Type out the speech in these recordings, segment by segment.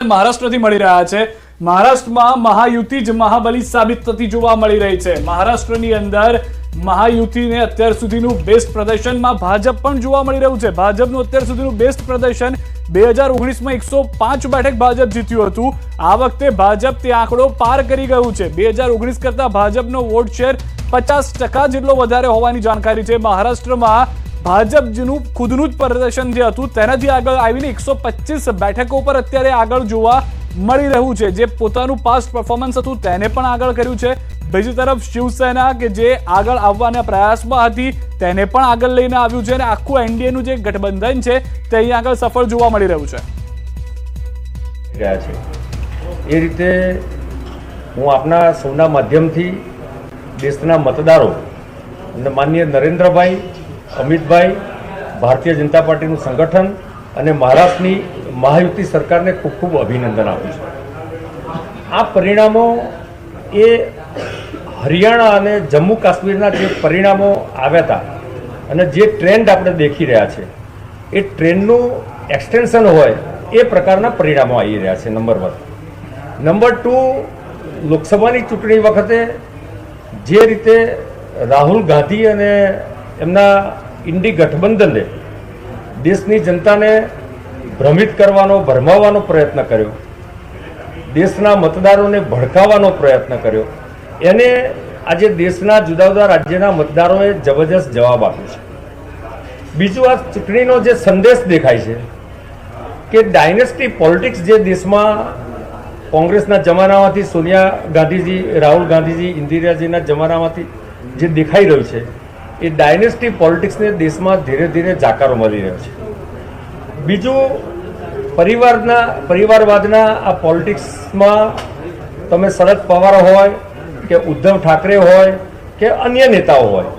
મહારાષ્ટ્રથી મળી રહ્યા છે। મહારાષ્ટ્રમાં મહાયુતિ જ મહાબલી સાબિત થતી જોવા મળી રહી છે। મહારાષ્ટ્રની અંદર મહાયુતિને અત્યાર સુધીનું બેસ્ટ પ્રદર્શનમાં ભાજપ પણ જોવા મળી રહ્યું છે। ભાજપનું અત્યાર સુધીનું બેસ્ટ પ્રદર્શન 2019માં 105 બેઠક ભાજપ જીત્યું હતું। આ વખતે ભાજપ તે આંકડો પાર કરી ગયું છે। 2019 કરતા ભાજપનો વોટ શેર 50% જેટલો વધારે હોવાની જાણકારી છે। મહારાષ્ટ્રમાં ભાજપનું ખુદનું જ પ્રદર્શન જે હતું તેનાથી આગળ આવીને 125 બેઠકો પર અત્યારે આગળ જોવા મળી રહ્યું છે। જે પોતાનું પાસ્ટ પરફોર્મન્સ હતું તેને પણ આગળ કર્યું છે। બીજી તરફ શિવસેના કે જે આગળ આવવાના પ્રયાસમાં હતી તેને પણ આગળ લઈને આવ્યું છે અને આખું એનડીએનું જે ગઠબંધન છે તે અહીં આગળ સફળ જોવા મળી રહ્યું છે। એ રીતે હું આપના સૌના માધ્યમથી દેશના મતદારો અને માનનીય નરેન્દ્રભાઈ, અમિતભાઈ, ભારતીય જનતા પાર્ટીનું સંગઠન અને મહારાષ્ટ્રની મહાયુતિ સરકારને ખૂબ ખૂબ અભિનંદન આપું છું। આ પરિણામો એ હરિયાણા અને જમ્મુ કાશ્મીરના જે પરિણામો આવ્યા હતા અને જે ટ્રેન્ડ આપણે દેખી રહ્યા છે એ ટ્રેન્ડનું એક્સટેન્શન હોય એ પ્રકારના પરિણામો આવી રહ્યા છે। નંબર 1। નંબર 2, લોકસભાની ચૂંટણી વખતે જે રીતે રાહુલ ગાંધી અને એમના ઇન્ડી ગઠબંધને દેશની જનતાને ભ્રમિત કરવાનો, ભરમાવવાનો પ્રયત્ન કર્યો, દેશના મતદારોને ભડકાવવાનો પ્રયત્ન કર્યો, એને આજે દેશના જુદા જુદા રાજ્યના મતદારોએ જબરજસ્ત જવાબ આપ્યો છે। બીજું, આ ચૂંટણીનો જે સંદેશ દેખાય છે કે ડાયનેસ્ટી પોલિટિક્સ જે દેશમાં કોંગ્રેસના જમાનામાંથી સોનિયા ગાંધીજી, રાહુલ ગાંધીજી, ઇન્દિરાજીના જમાનામાંથી જે દેખાઈ રહ્યું છે એ ડાયનેસ્ટી પોલિટિક્સને દેશમાં ધીરે ધીરે જાકારો મળી રહ્યો છે। બીજું, પરિવારવાદના આ પોલિટિક્સમાં તમે શરદ પવાર હોય કે ઉદ્ધવ ઠાકરે હોય કે અન્ય નેતાઓ હોય,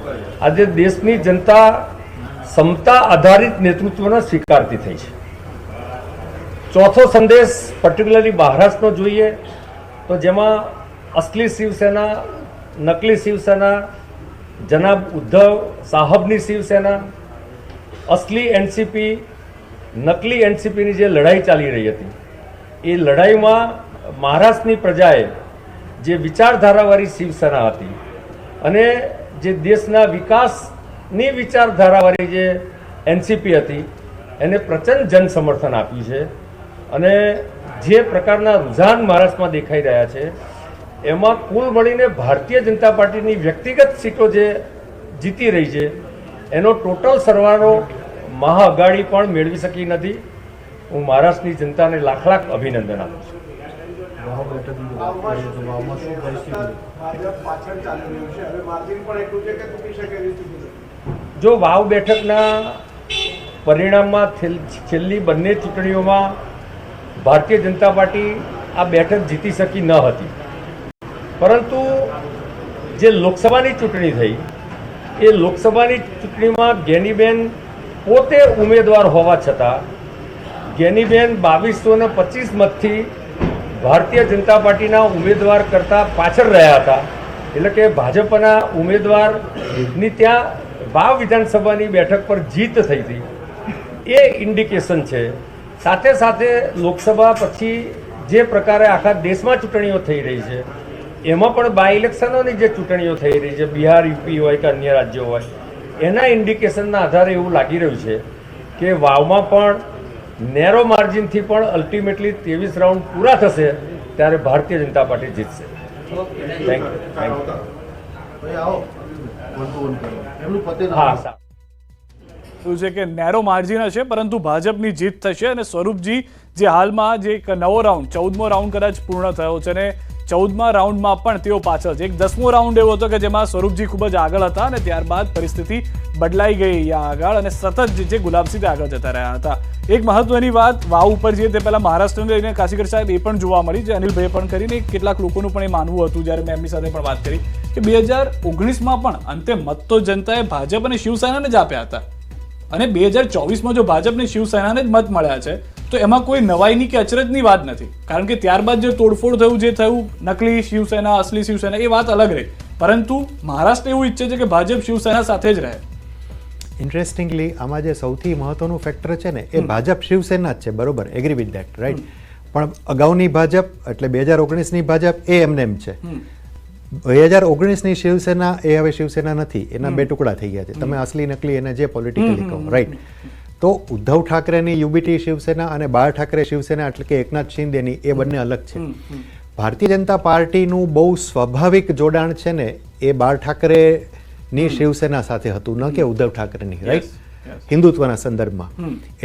આજે દેશની જનતા ક્ષમતા આધારિત નેતૃત્વને સ્વીકારતી થઈ છે। ચોથો સંદેશ પર્ટિક્યુલરલી મહારાષ્ટ્રનો જોઈએ તો જેમાં અસલી શિવસેના, નકલી શિવસેના, જનાબ ઉદ્ધવ સાહબની શિવસેના, અસલી એનસીપી, નકલી એનસીપીની જે લડાઈ ચાલી રહી હતી એ લડાઈમાં મહારાષ્ટ્રની પ્રજાએ જે વિચારધારાવાળી શિવસેના હતી અને જે દેશના વિકાસની વિચારધારાવાળી જે એનસીપી હતી એને પ્રચંડ જન સમર્થન આપ્યું છે। અને જે પ્રકારના રુઝાન મહારાષ્ટ્રમાં દેખાઈ રહ્યા છે એમાં કુલ મળીને ભારતીય જનતા પાર્ટીની વ્યક્તિગત સીટો જે જીતી રહી છે એનો ટોટલ સરવાળો મહાઆઘાડી પણ મેળવી શકી નથી। હું મહારાષ્ટ્રની જનતાને લાખ લાખ અભિનંદન આપું છું। જો વાવ બેઠકના પરિણામમાં છેલ્લી બંને ચૂંટણીઓમાં ભારતીય જનતા પાર્ટી આ બેઠક જીતી શકી ન હતી, પરંતુ જે લોકસભાની ચૂંટણી થઈ એ લોકસભાની ચૂંટણીમાં ગેનીબેન પોતે ઉમેદવાર હોવા છતાં ગેનીબેન 2225 મતથી ભારતીય જનતા પાર્ટીના ઉમેદવાર કરતાં પાછળ રહ્યા હતા। એટલે કે ભાજપના ઉમેદવારની ત્યાં વાવ વિધાનસભાની બેઠક પર જીત થઈ હતી એ ઇન્ડિકેશન છે। સાથે સાથે લોકસભા પછી જે પ્રકારે આખા દેશમાં ચૂંટણીઓ થઈ રહી છે એમાં પણ બાય ઇલેક્શનોની જે ચૂંટણીઓ થઈ રહી છે, બિહાર, યુપી હોય કે અન્ય રાજ્યો હોય, એના ઇન્ડિકેશનના આધારે એવું લાગી રહ્યું છે કે વાવમાં પણ નેરો માર્જિનથી પણ અલ્ટિમેટલી 23 રાઉન્ડ પૂરા થશે ત્યારે ભારતીય જનતા પાર્ટી જીતશે। Thank you. હા, શું છે કે નેરો માર્જિન હશે પરંતુ ભાજપની જીત થશે અને સ્વરૂપજી જે હાલમાં જે એક નવો રાઉન્ડ 14મો રાઉન્ડ કદાચ પૂર્ણ થયો છે અને 14મા રાઉન્ડમાં પણ તેઓ પાછળ છે। એક 10મો રાઉન્ડ એવો હતો કે જેમાં સ્વરૂપજી ખૂબ જ આગળ હતા અને ત્યારબાદ પરિસ્થિતિ બદલાઈ ગઈ અહીંયા આગળ અને સતત જે ગુલાબસિંહ આગળ જતા રહ્યા હતા। એક મહત્વની વાત વાવ ઉપર જઈએ તે પહેલા મહારાષ્ટ્રને લઈને કાશીગર સાહેબ એ પણ જોવા મળી, જે અનિલભાઈએ પણ કરીને કેટલાક લોકોનું પણ એ માનવું હતું જ્યારે મેં એમની સાથે પણ વાત કરી કે 2019માં પણ અંતે મત તો જનતાએ ભાજપ અને શિવસેનાને જ આપ્યા હતા અને 2024માં જો ભાજપને શિવસેનાને જ મત મળ્યા છે તો એમાં કોઈ નવાઈની કે અચરજની વાત નથી, કારણ કે ત્યારબાદ જે તોડફોડ થયું, જે થયું, નકલી શિવસેના, અસલી શિવસેના, એ વાત અલગ રહી, પરંતુ મહારાષ્ટ્ર એવું ઈચ્છે છે કે ભાજપ શિવસેના સાથે જ રહે। ઇન્ટરેસ્ટિંગલી આમાં જે સૌથી મહત્વનું ફેક્ટર છે ને એ ભાજપ શિવસેના જ છે, બરોબર, એગ્રી વિથ ધેટ, રાઈટ। પણ અગાઉની ભાજપ એટલે 2019ની ભાજપ એ એમને એમ છે. 2019ની શિવસેના એ હવે શિવસેના નથી, એના બે ટુકડા થઈ ગયા છે. તમે અસલી નકલી એને જે પોલિટિકલી કહો, રાઈટ. તો ઉદ્ધવ ઠાકરેની યુબીટી શિવસેના અને બાળ ઠાકરે શિવસેના એટલે કે એકનાથ શિંદેની એ બંને અલગ છે. ભારતીય જનતા પાર્ટીનું બહુ સ્વાભાવિક જોડાણ છે ને એ બાળ ઠાકરેની શિવસેના સાથે હતું, ન કે ઉદ્ધવ ઠાકરેની, રાઈટ, હિન્દુત્વના સંદર્ભમાં.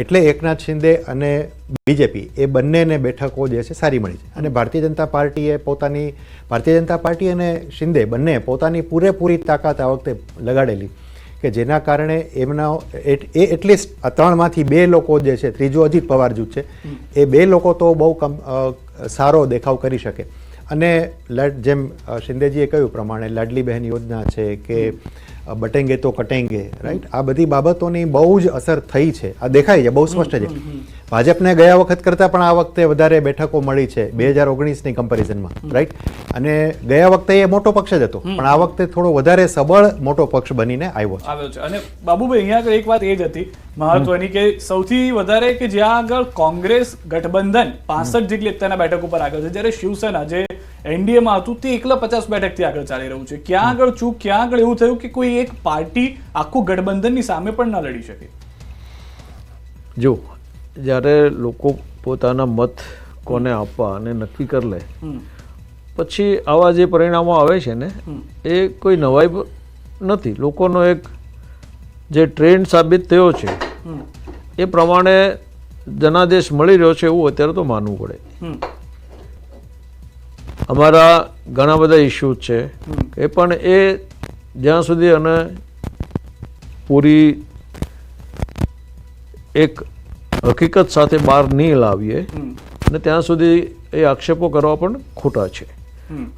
એટલે એકનાથ શિંદે અને બીજેપી એ બંનેને બેઠકો જે છે સારી મળી છે. અને ભારતીય જનતા પાર્ટી અને શિંદે બંને પોતાની પૂરેપૂરી તાકાત આ વખતે લગાડેલી, કે જેના કારણે એમના એટલીસ્ટ આ ત્રણમાંથી બે લોકો જે છે, ત્રીજો અજીત પવાર જૂથ છે, એ બે લોકો તો બહુ સારો દેખાવ કરી શકે. અને જેમ શિંદેજીએ કહ્યું પ્રમાણે લાડલી બહેન યોજના છે કે બટેંગે તો કટેંગે, રાઈટ, આ બધી બાબતોની બહુ જ અસર થઈ છે. આ દેખાય છે, બહુ સ્પષ્ટ છે. ભાજપને ગયા વખત કરતાં પણ આ વખતે વધારે બેઠકો મળી છે 2019ની કમ્પેરિઝનમાં, રાઈટ. અને ગયા વખતે એ મોટો પક્ષ જ હતો, પણ આ વખતે થોડો વધારે સબળ મોટો પક્ષ બનીને આવ્યો છે. અને બાબુભાઈ, અહીંયા આગળ એક વાત એ જ હતી મહત્વની કે સૌથી વધારે કે જ્યાં આગળ કોંગ્રેસ ગઠબંધન 65 જેટલી અત્યારના બેઠક ઉપર આગળ છે, જ્યારે શિવસેના જે એનડીએમાં હતું તે એકલા 50 બેઠકથી આગળ ચાલી રહ્યું છે. ક્યાં આગળ ચૂક, ક્યાં આગળ એવું થયું કે કોઈ એક પાર્ટી આખું ગઠબંધનની સામે પણ ના લડી શકે? જો જ્યારે લોકો પોતાના મત કોને આપવા અને નક્કી કરી લે, પછી આવા જે પરિણામો આવે છે ને એ કોઈ નવાઈ નથી. લોકોનો એક જે ટ્રેન્ડ સાબિત થયો છે એ પ્રમાણે જનાદેશ મળી રહ્યો છે એવું અત્યારે તો માનવું પડે. અમારા ઘણા બધા ઇસ્યુઝ છે એ પણ એ જ્યાં સુધી અને પૂરી એક હકીકત સાથે બહાર નહીં લાવીએ અને ત્યાં સુધી એ આક્ષેપો કરવા પણ ખોટા છે.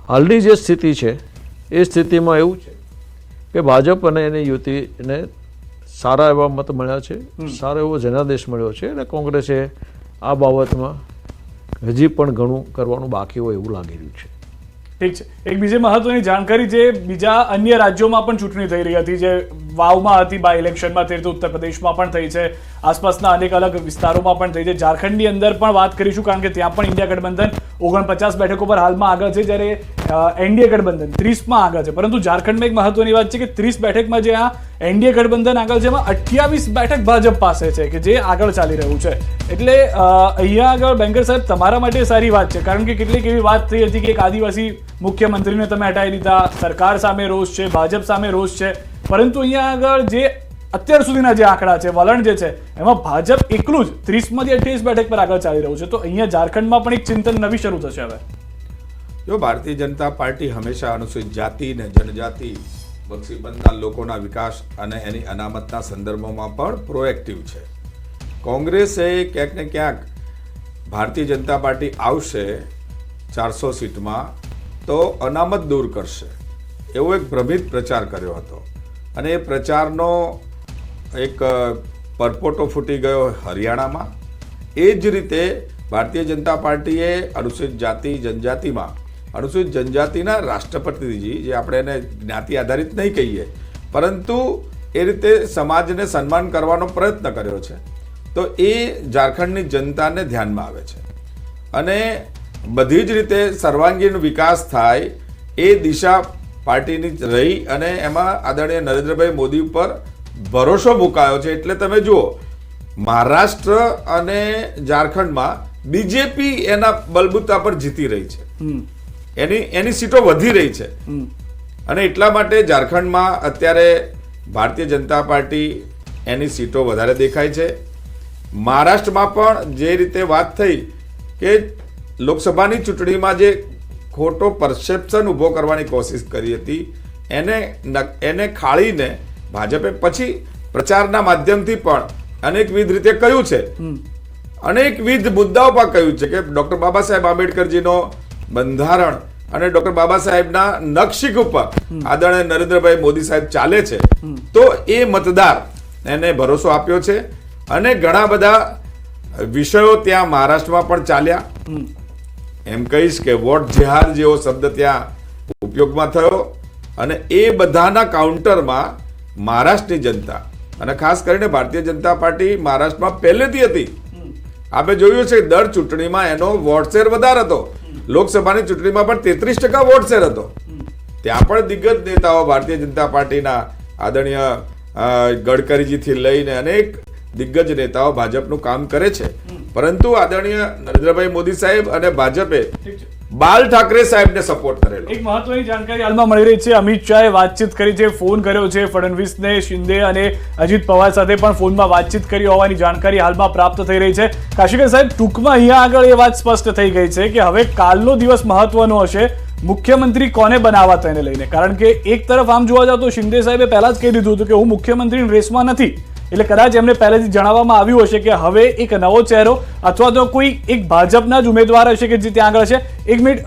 હાલની જે સ્થિતિ છે એ સ્થિતિમાં એવું છે કે ભાજપ અને એની યુતિને સારા એવા મત મળ્યા છે, સારો એવો જનાદેશ મળ્યો છે, અને કોંગ્રેસે આ બાબતમાં હજી પણ ઘણું કરવાનું બાકી હોય એવું લાગી રહ્યું છે. ઠીક છે. એક બીજી મહત્વની જાણકારી, જે બીજા અન્ય રાજ્યોમાં પણ ચૂંટણી થઈ રહી હતી, જે વાવમાં હતી બાય ઇલેક્શનમાં, તે રીતે ઉત્તર પ્રદેશમાં પણ થઈ છે, આસપાસના અનેક અલગ વિસ્તારોમાં પણ થઈ છે. ઝારખંડની અંદર પણ વાત કરીશું, કારણ કે ત્યાં પણ ઇન્ડિયા ગઠબંધન 49 બેઠકો પર હાલમાં આગળ છે, જ્યારે એનડીએ ગઠબંધન 30માં આગળ છે. પરંતુ ઝારખંડમાં એક મહત્વની વાત છે કે 30 બેઠકમાં જે આ એનડીએ ગઠબંધન આગળ છે, એમાં 28 બેઠક ભાજપ પાસે છે, કે જે આગળ ચાલી રહ્યું છે. એટલે અહીંયા આગળ બેંકર સાહેબ તમારા માટે સારી વાત છે, કારણ કે કેટલીક એવી વાત થઈ હતી કે એક આદિવાસી મુખ્યમંત્રીને તમે હટાવી દીધા, સરકાર સામે રોષ છે, ભાજપ સામે રોષ છે. પરંતુ અહીંયા આગળ જે અત્યાર સુધીના જે આંકડા છે, વલણ જે છે, એમાં ભાજપ એકલું જ 30માંથી 28 બેઠક પર આગળ ચાલી રહ્યું છે. તો અહીંયા ઝારખંડમાં પણ એક ચિંતન નવી શરૂ થશે હવે. જો ભારતીય જનતા પાર્ટી હંમેશા અનુસૂચિત જાતિ ને જનજાતિ બક્ષીબંધના લોકોના વિકાસ અને એની અનામતના સંદર્ભમાં પણ પ્રોએક્ટિવ છે. કોંગ્રેસે ક્યાંક ને ક્યાંક ભારતીય જનતા પાર્ટી આવશે 400 સીટમાં તો અનામત દૂર કરશે એવો એક ભ્રમિત પ્રચાર કર્યો હતો, અને એ પ્રચારનો એક પરપોટો ફૂટી ગયો હરિયાણામાં. એ જ રીતે ભારતીય જનતા પાર્ટીએ અનુસૂચિત જાતિ જનજાતિમાં અનુસૂચિત જનજાતિના રાષ્ટ્રપતિજી, જે આપણે એને જ્ઞાતિ આધારિત નહીં કહીએ, પરંતુ એ રીતે સમાજને સન્માન કરવાનો પ્રયત્ન કર્યો છે. તો એ ઝારખંડની જનતાને ધ્યાનમાં આવે છે, અને બધી જ રીતે સર્વાંગીણ વિકાસ થાય એ દિશા પાર્ટીની રહી, અને એમાં આદરણીય નરેન્દ્રભાઈ મોદી ઉપર ભરોસો મુકાયો છે. એટલે તમે જુઓ, મહારાષ્ટ્ર અને ઝારખંડમાં બીજેપી એના બલબૂતા પર જીતી રહી છે, એની સીટો વધી રહી છે. અને એટલા માટે ઝારખંડમાં અત્યારે ભારતીય જનતા પાર્ટી એની સીટો વધારે દેખાય છે. મહારાષ્ટ્રમાં પણ જે રીતે વાત થઈ કે લોકસભાની ચૂંટણીમાં જે ખોટો પરસેપ્શન ઊભો કરવાની કોશિશ કરી હતી, એને ખાળીને ભાજપે પછી પ્રચારના માધ્યમથી પણ અનેકવિધ રીતે કહ્યું છે, અનેકવિધ મુદ્દાઓ પર કહ્યું છે કે ડોક્ટર બાબા સાહેબ આંબેડકરજીનો બંધારણ અને ડોક્ટર બાબા સાહેબના નખશીખ ઉપર આદરણીય નરેન્દ્રભાઈ મોદી સાહેબ ચાલે છે. તો એ મતદાર એને ભરોસો આપ્યો છે, અને ઘણા બધા વિષયો ત્યાં મહારાષ્ટ્રમાં પણ ચાલ્યા. એમ કહીશ કે વોટ જેહાદ જેવો શબ્દ ત્યાં ઉપયોગમાં થયો, અને એ બધાના કાઉન્ટરમાં મહારાષ્ટ્રની જનતા અને ખાસ કરીને ભારતીય જનતા પાર્ટી મહારાષ્ટ્રમાં પહેલેથી હતી આપણે જોયું છે દર ચૂંટણીમાં એનો વોટ શેર વધારે હતો. લોકસભાની ચૂંટણીમાં પણ 33% વોટ શેર હતો. ત્યાં પણ દિગ્ગજ નેતાઓ ભારતીય જનતા પાર્ટીના આદરણીય ગડકરીજીથી લઈને અનેક દિગ્ગજ નેતાઓ ભાજપનું કામ કરે છે. પરંતુ આદરણીય નરેન્દ્રભાઈ મોદી સાહેબ અને ભાજપે બાલ ઠાકરે સાહેબને સપોર્ટ કરેલો. એક મહત્વની જાણકારી હાલમાં મળી રહી છે. અમિત શાહે વાતચીત કરી છે, ફોન કર્યો છે ફડણવીસને, શિંદે અને અજીત પવાર સાથે પણ ફોનમાં વાતચીત કરી હોવાની જાણકારી હાલમાં પ્રાપ્ત થઈ રહી છે. કાશીકર સાહેબ, ટૂંકમાં અહીંયા આગળ એ વાત સ્પષ્ટ થઈ ગઈ છે કે હવે કાલનો દિવસ મહત્વનો હશે મુખ્યમંત્રી કોને બનાવવા તેને લઈને. કારણ કે એક તરફ આમ જોવા જાવ તો શિંદે સાહેબે પહેલા જ કહી દીધું હતું કે હું મુખ્યમંત્રીની રેસમાં નથી. એટલે કદાચ એમને પહેલેથી જણાવવામાં આવ્યું હશે કે હવે એક નવો ચહેરો અથવા તો કોઈ એક ભાજપના જ ઉમેદવાર હશે કે જે ત્યાં આગળ છે. એક મિનિટ,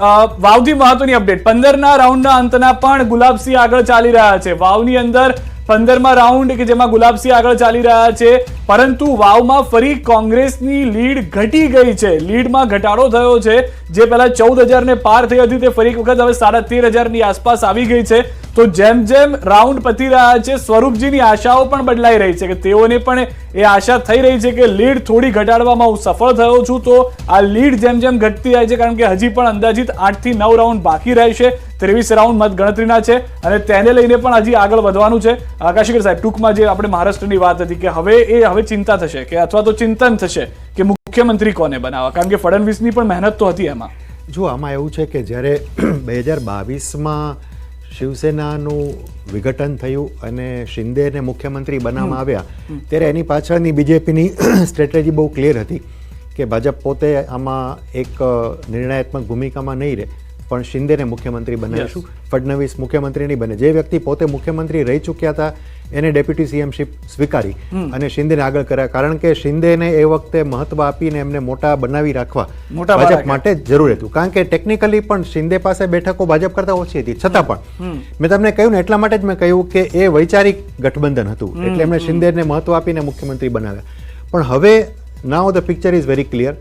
વાવથી મહત્વની અપડેટ, 15ના રાઉન્ડના અંતના પણ ગુલાબસિંહ આગળ ચાલી રહ્યા છે. વાવની અંદર 15મા રાઉન્ડ કે જેમાં ગુલાબસિંહ આગળ ચાલી રહ્યા છે, પરંતુ વાવમાં ફરી કોંગ્રેસની લીડ ઘટી ગઈ છે. લીડમાં ઘટાડો થયો છે. જે પહેલા 14,000 ને પાર થઈ હતી તે ફરી એક વખત હવે 13,500ની આસપાસ આવી ગઈ છે. તો જેમ જેમ રાઉન્ડ પતી રહ્યા છે, સ્વરૂપજીની આશાઓ પણ બદલાઈ રહી છે કે તેઓને પણ એ આશા થઈ રહી છે કે લીડ થોડી ઘટાડવામાં હું સફળ થયો છું. તો આ લીડ જેમ જેમ ઘટતી જાય છે, કારણ કે હજી પણ અંદાજિત 8 થી 9 રાઉન્ડ બાકી રહેશે. 23 રાઉન્ડ મત ગણતરીના છે અને તેને લઈને પણ હજી આગળ વધવાનું છે. કાશીકર સાહેબ, ટૂંકમાં જે આપણે મહારાષ્ટ્રની વાત હતી કે હવે ચિંતા થશે કે અથવા તો ચિંતન થશે કે મુખ્યમંત્રી કોને બનાવવા, કારણ કે ફડણવીસની પણ મહેનત તો હતી એમાં. જો આમાં એવું છે કે જ્યારે 2022માં શિવસેનાનું વિઘટન થયું અને શિંદેને મુખ્યમંત્રી બનાવવામાં આવ્યા, ત્યારે એની પાછળની બીજેપીની સ્ટ્રેટેજી બહુ ક્લિયર હતી કે ભાજપ પોતે આમાં એક નિર્ણયાત્મક ભૂમિકામાં નહીં રહે, પણ શિંદેને મુખ્યમંત્રી બનાવીશું, ફડણવીસ મુખ્યમંત્રી નહીં બને. જે વ્યક્તિ પોતે મુખ્યમંત્રી રહી ચૂક્યા હતા એને ડેપ્યુટી સીએમશીપ સ્વીકારી અને શિંદેને આગળ કર્યા, કારણ કે શિંદેને એ વખતે મહત્વ આપીને એમને મોટા બનાવી રાખવા ભાજપ માટે જરૂર હતું. કારણ કે ટેકનિકલી પણ શિંદે પાસે બેઠકો ભાજપ કરતા ઓછી હતી, છતાં પણ મેં તમને કહ્યું ને એટલા માટે જ મેં કહ્યું કે એ વૈચારિક ગઠબંધન હતું, એટલે એમણે શિંદેને મહત્વ આપીને મુખ્યમંત્રી બનાવ્યા. પણ હવે નાઉ the picture is very clear.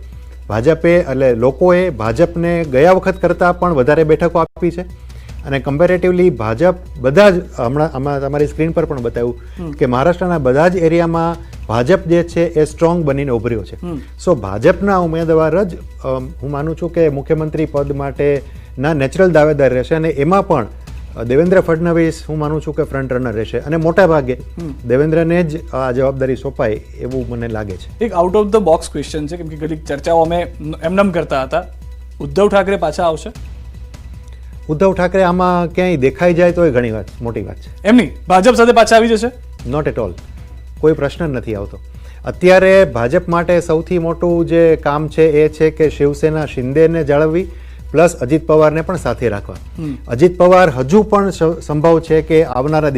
ભાજપે એટલે લોકોએ ભાજપને ગયા વખત કરતાં પણ વધારે બેઠકો આપી છે અને કમ્પેરેટિવલી ભાજપ બધા જ હમણાં તમારી સ્ક્રીન પર પણ બતાવ્યું કે મહારાષ્ટ્રના બધા જ એરિયામાં ભાજપ જે છે એ સ્ટ્રોંગ બનીને ઉભર્યો છે. સો ભાજપના ઉમેદવાર જ હું માનું છું કે મુખ્યમંત્રી પદ માટેના નેચરલ દાવેદાર રહેશે અને એમાં પણ દેવેન્દ્ર ફડણવીસ હું માનું છું કે ફ્રન્ટ રનર રહેશે અને મોટા ભાગે દેવેન્દ્રને જ આ જવાબદારી સોંપાય એવું મને લાગે છે. એક out of the box question છે, કેમ કે ઘણી ચર્ચાઓ અમે એમનેમ કરતા હતા. ઉદ્ધવ ઠાકરે પાછા આવશે? ઉદ્ધવ ઠાકરે આમાં ક્યાંય દેખાઈ જાય તો એ ઘણી વાત મોટી વાત છે. એમની ભાજપ સાથે પાછા આવી જશે? નોટ એટ ઓલ, કોઈ પ્રશ્ન નથી આવતો. અત્યારે ભાજપ માટે સૌથી મોટું જે કામ છે એ છે કે શિવસેના શિંદેને જાળવવી પ્લસ અજીત પવારને પણ સાથે રાખવા. અજીત પવાર હજુ પણ સંભવ છે કે આવનારા